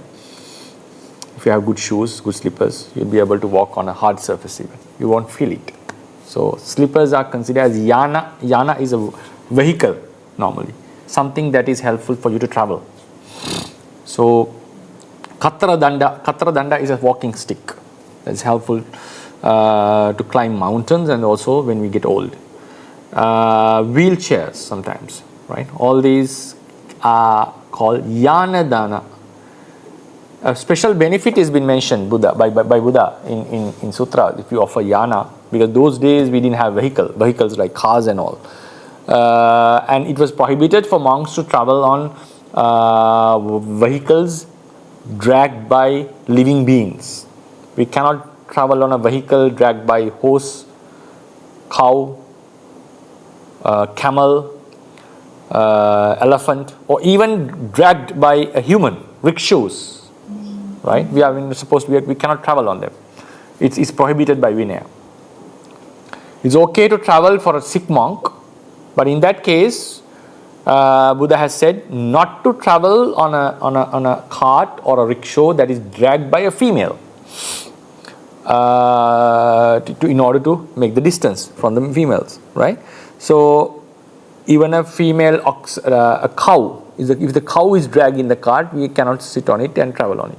If you have good shoes, good slippers, you'll be able to walk on a hard surface even. You won't feel it. So slippers are considered as yana. Yana is a vehicle normally, something that is helpful for you to travel. So katra danda is a walking stick that's helpful to climb mountains, and also when we get old. Wheelchairs sometimes, right? All these are called yana dana. A special benefit has been mentioned by Buddha in sutra if you offer yana, because those days we didn't have vehicles like cars and all, and it was prohibited for monks to travel on vehicles dragged by living beings. We cannot travel on a vehicle dragged by horse, cow, camel, elephant, or even dragged by a human, rickshaws. Right? We cannot travel on them. It's prohibited by Vinaya. It's okay to travel for a sick monk, but in that case, Buddha has said not to travel on a cart or a rickshaw that is dragged by a female, in order to make the distance from the females. Right? So even a female ox, a cow, if the cow is dragged in the cart, we cannot sit on it and travel on it.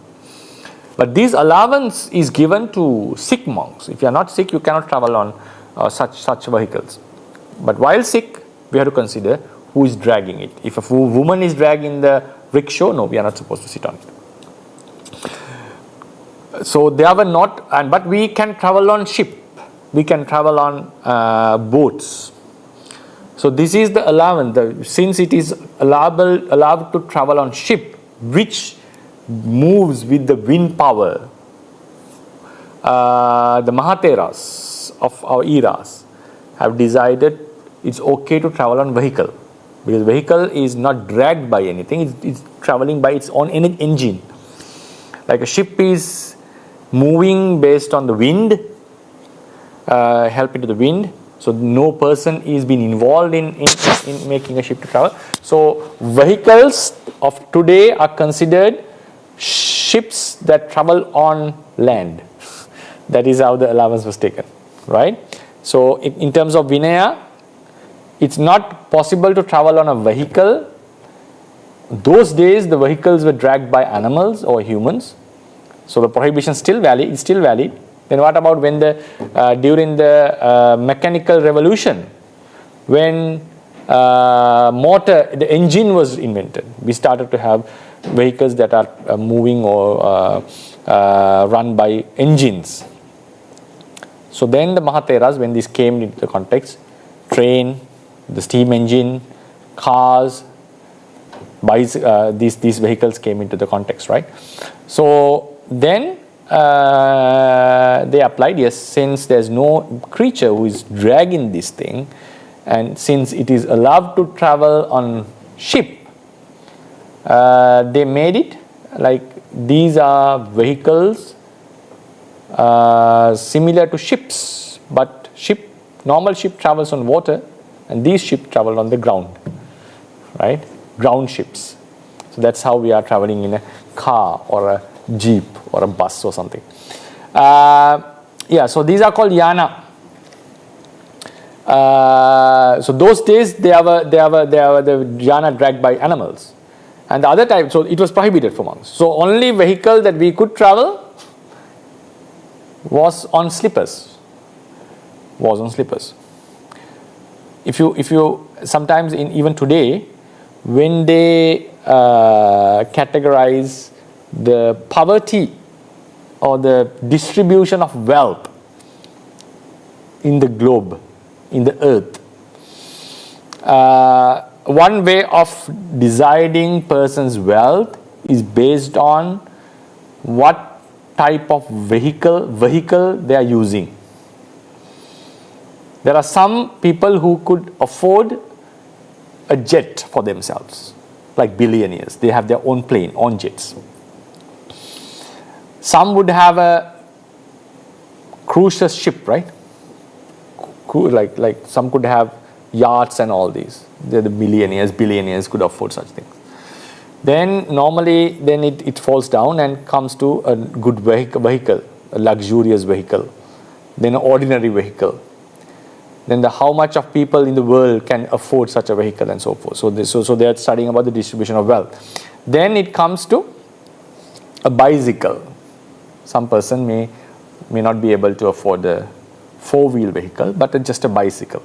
But this allowance is given to sick monks. If you are not sick, you cannot travel on such vehicles. But while sick, we have to consider who is dragging it. If a woman is dragging the rickshaw, no, we are not supposed to sit on it. So they were not, but we can travel on ship. We can travel on boats. So this is the allowance. Since it is allowed to travel on ship, which moves with the wind power, the Mahatheras of our eras have decided it's okay to travel on vehicle, because vehicle is not dragged by anything, it's traveling by its own engine. Like a ship is moving based on the wind, helping to the wind. So no person is being involved in making a ship to travel. So vehicles of today are considered ships that travel on land. That is how the allowance was taken, right? So in terms of Vinaya, it's not possible to travel on a vehicle. Those days the vehicles were dragged by animals or humans. So the prohibition is still valid. It's still valid. Then what about when during the mechanical revolution, when the engine was invented, we started to have vehicles that are moving or run by engines. So then the Mahatheras, when this came into the context, train, the steam engine, cars, these vehicles came into the context, right? So then they applied, yes, since there's no creature who is dragging this thing, and since it is allowed to travel on ship, they made it like these are vehicles similar to ships, but normal ship travels on water, and these ships travel on the ground, right? Ground ships. So that's how we are traveling in a car or a jeep or a bus or something. So these are called yana. So those days they were the yana dragged by animals, and the other type, so it was prohibited for monks. So only vehicle that we could travel was on slippers. If you sometimes even today, when they categorize the poverty or the distribution of wealth in the globe, in the earth, one way of deciding person's wealth is based on what type of vehicle they are using. There are some people who could afford a jet for themselves, like billionaires. They have their own plane, own jets. Some would have a cruise ship, right? Like some could have yachts and all these. They're the billionaires could afford such things. Then normally, it falls down and comes to a good vehicle, a luxurious vehicle, then an ordinary vehicle. Then how much of people in the world can afford such a vehicle and so forth. So they are studying about the distribution of wealth. Then it comes to a bicycle. Some person may not be able to afford the 4-wheel vehicle, but just a bicycle.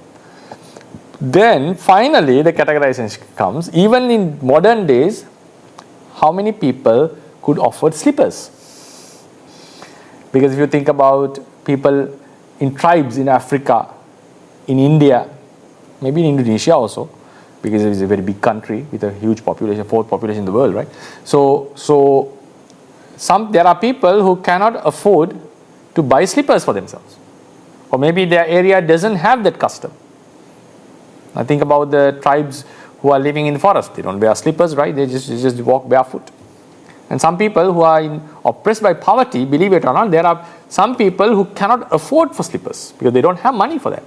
Then finally the categorization comes. Even in modern days, how many people could afford slippers? Because if you think about people in tribes in Africa, in India, maybe in Indonesia also, because it is a very big country with a huge population, 4th population in the world, right? So there are people who cannot afford to buy slippers for themselves, or maybe their area doesn't have that custom. I think about the tribes who are living in the forest. They don't wear slippers, right? They just walk barefoot. And some people who are oppressed by poverty, believe it or not, there are some people who cannot afford for slippers because they don't have money for that.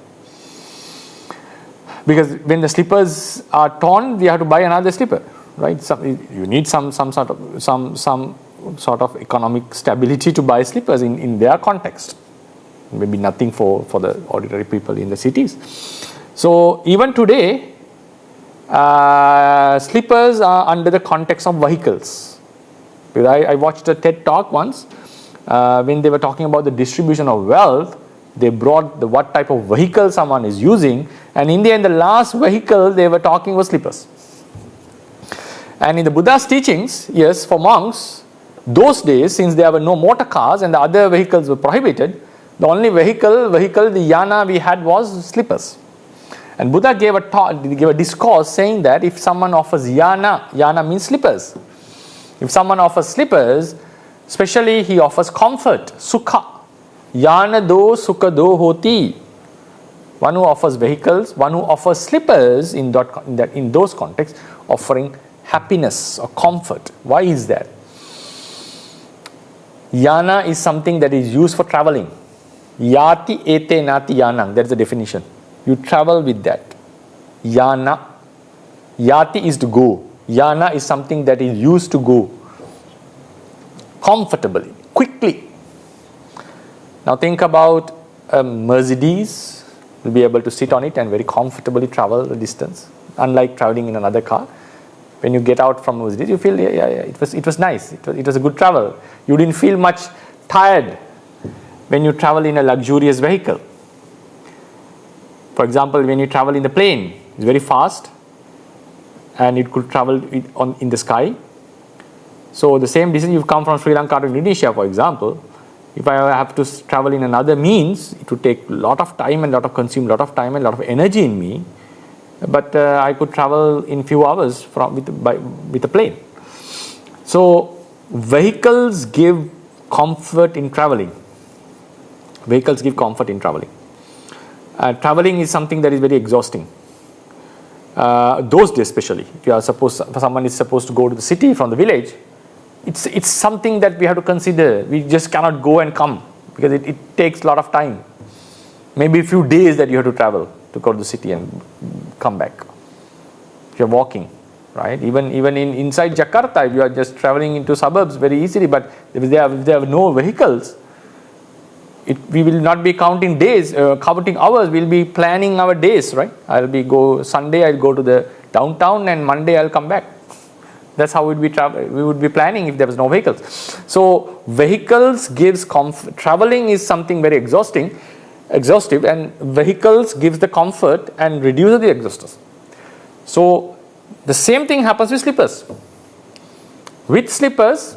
Because when the slippers are torn, we have to buy another slipper, right? You need some sort of economic stability to buy slippers in their context. Maybe nothing for the ordinary people in the cities. So even today, slippers are under the context of vehicles. Because I watched a TED talk once when they were talking about the distribution of wealth, they brought what type of vehicle someone is using, and in the end, the last vehicle they were talking was slippers. And in the Buddha's teachings, yes, for monks, those days, since there were no motor cars and the other vehicles were prohibited, the only vehicle, the yana we had was slippers. And Buddha gave a discourse saying that if someone offers yana means slippers. If someone offers slippers, especially he offers comfort, sukha. Yana do sukha do hoti. One who offers vehicles, one who offers slippers in those contexts, offering happiness or comfort. Why is that? Yana is something that is used for traveling. Yati ete nati yanang. That's the definition. You travel with that. Yana. Yati is to go. Yana is something that is used to go comfortably, quickly. Now think about a Mercedes. You'll be able to sit on it and very comfortably travel the distance. Unlike traveling in another car. When you get out from Mercedes, you feel, it was nice. It was a good travel. You didn't feel much tired when you travel in a luxurious vehicle. For example, when you travel in the plane, it's very fast and it could travel in the sky. So the same distance, you've come from Sri Lanka to Indonesia, for example. If I have to travel in another means, it would take a lot of time and consume a lot of time and a lot of energy in me. But I could travel in few hours with a plane. So vehicles give comfort in traveling. Vehicles give comfort in traveling. Traveling is something that is very exhausting. Those days especially, if someone is supposed to go to the city from the village, it's something that we have to consider. We just cannot go and come because it takes a lot of time. Maybe a few days that you have to travel to go to the city and come back. If you're walking, right? Even inside Jakarta, if you are just traveling into suburbs very easily, but if there are no vehicles, we will not be counting days, counting hours. We'll be planning our days, right? Sunday I'll go to the downtown and Monday I'll come back. That's how we would be planning if there was no vehicles. So vehicles gives comfort. Traveling is something very exhaustive, and vehicles gives the comfort and reduces the exhaustion. So the same thing happens with slippers. With slippers,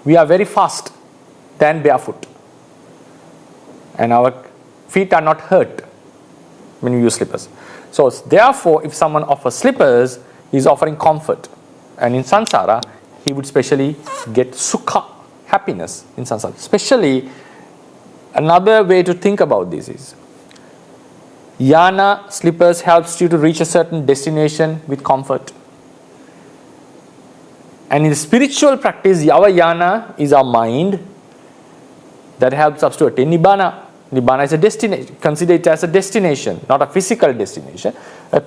we are very fast than barefoot. And our feet are not hurt when we use slippers. So therefore, if someone offers slippers, he is offering comfort. And in samsara, he would specially get sukha, happiness in samsara. Especially, another way to think about this is, yana, slippers, helps you to reach a certain destination with comfort. And in the spiritual practice, our yana is our mind that helps us to attain Nibbana. Nibbana is a destination. Consider it as a destination, not a physical destination. A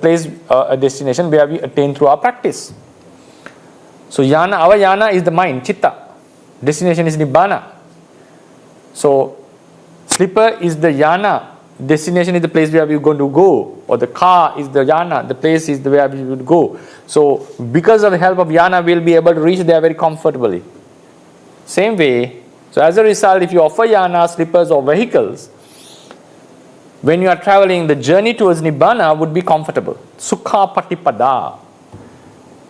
destination where we attain through our practice. So our yana is the mind, chitta. Destination is Nibbana. So slipper is the yana. Destination is the place where we're going to go. Or the car is the yana. The place is where we would go. So because of the help of yana, we'll be able to reach there very comfortably. Same way. So as a result, if you offer yana, slippers or vehicles, when you are traveling, the journey towards Nibbana would be comfortable. Sukha patipada.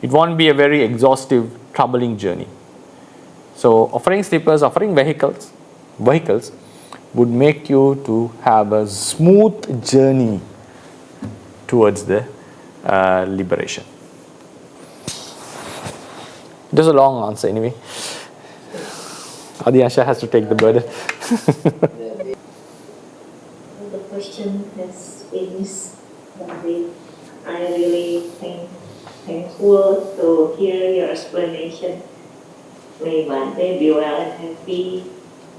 It won't be a very exhaustive, troubling journey. So offering slippers, offering vehicles would make you to have a smooth journey towards the liberation. It was a long answer anyway. Adiyasha has to take the burden. The question has finished. I really thankful to hear your explanation. May one day be well and happy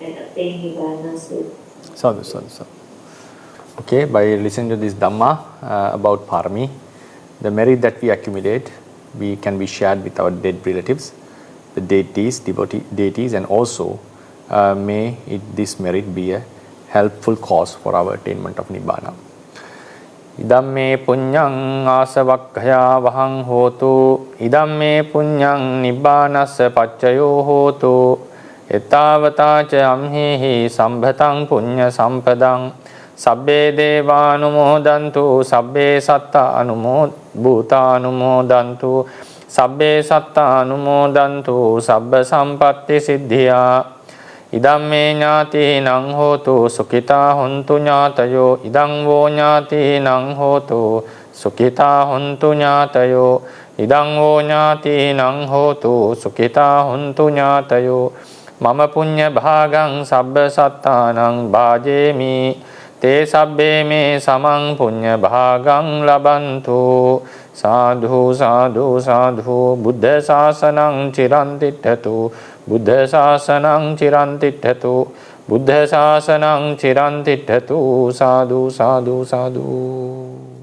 and attain Nirvana soon. Sadhu. Okay, by listening to this Dhamma about PāRAMī, the merit that we accumulate, can be shared with our dead relatives, the deities, and also may this merit be a helpful cause for our attainment of Nibbana. Idamme punyang asavakkaya vahang hotu. Idamme punyang nibbanassa paccayo hotu. එතාවතා ච අම්හිහි සම්භතං පුඤ්ඤ සම්පදං සබ්බේ දේවානුමෝදන්තු සබ්බේ සත්තානුමෝ භූතානුමෝදන්තු සබ්බේ සත්තානුමෝදන්තු සබ්බ සම්පත්ති සිද්ධියා ඉදම්මේ ඥාතීනං හෝතු සුඛිතා හොන්තු ඥාතයෝ ඉදං වෝ ඥාතීනං හෝතු සුඛිතා හොන්තු ඥාතයෝ ඉදං වෝ ඥාතීනං හෝතු සුඛිතා හොන්තු ඥාතයෝ මම පුඤ්ඤ භාගං සබ්බ සත්තානං භාජේමි තේ සබ්බේ මේ සමං පුඤ්ඤ භාගං ලබන්තු සාධු සාධු සාධු බුද්ධ ශාසනං චිරන් තිට්ඨතු බුද්ධ ශාසනං චිරන් තිට්ඨතු බුද්ධ ශාසනං චිරන් තිට්ඨතු සාධු සාධු සාධු